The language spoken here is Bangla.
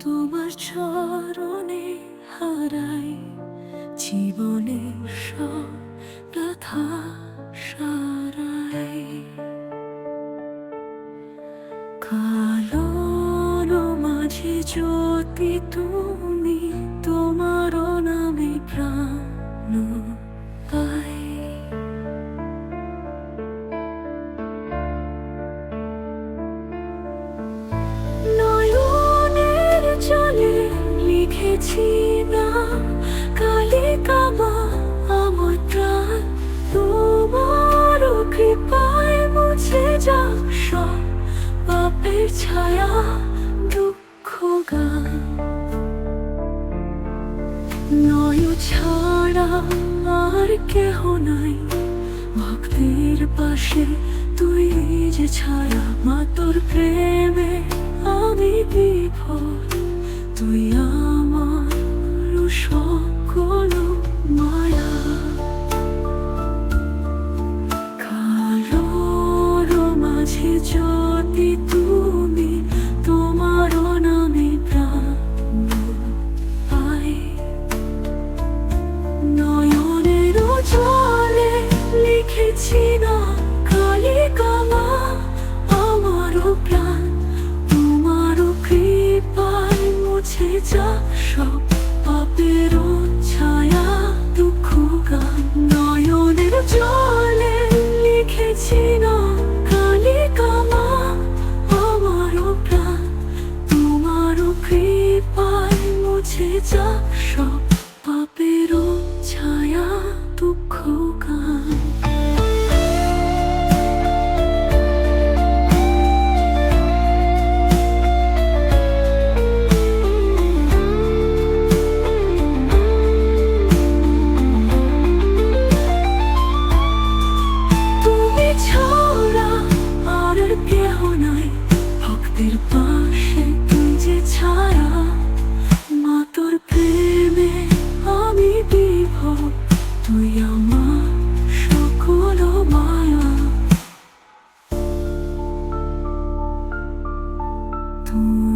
তোমার চরণে হারাই জীবনের সব ব্যথা সারাই। কালোর মাঝে জ্যোতি তুমি, তোমার নামে প্রাণ পাই। নয়নের জলে লিখেছি না কালি কামা আমার প্রাণ, তোমার কৃপায় মুছে যাক সব পাপের ছায়া দুঃখ গান। নয় ছাড়া আর কেহ নাই ভক্তের পাশে, তুই যে ছাড়া মা তোর প্রেমে আমি বিফল। তুই আমার সকল মায়া। কালোর মাঝে জ্যোতি তুমি, তোমার নামে প্রাণ পাই। নয়নের জলে লিখেছি না কালি কামা আমার প্রাণ, তোমার কৃপায় মুছে যাক সব পাপের ছায়া দুঃখ গান। নয়নের জলে লিখেছি না কালি কামা আমার প্রাণ, তোমার কৃপায় মুছে যাক সব পাপের ছায়া দুঃখ গান। কেহ নাই ভক্তের পাশে, তুই যে ছায়া মা তোর প্রেমে আমি বিভোর। তুই আমার সকল মায়া। তুই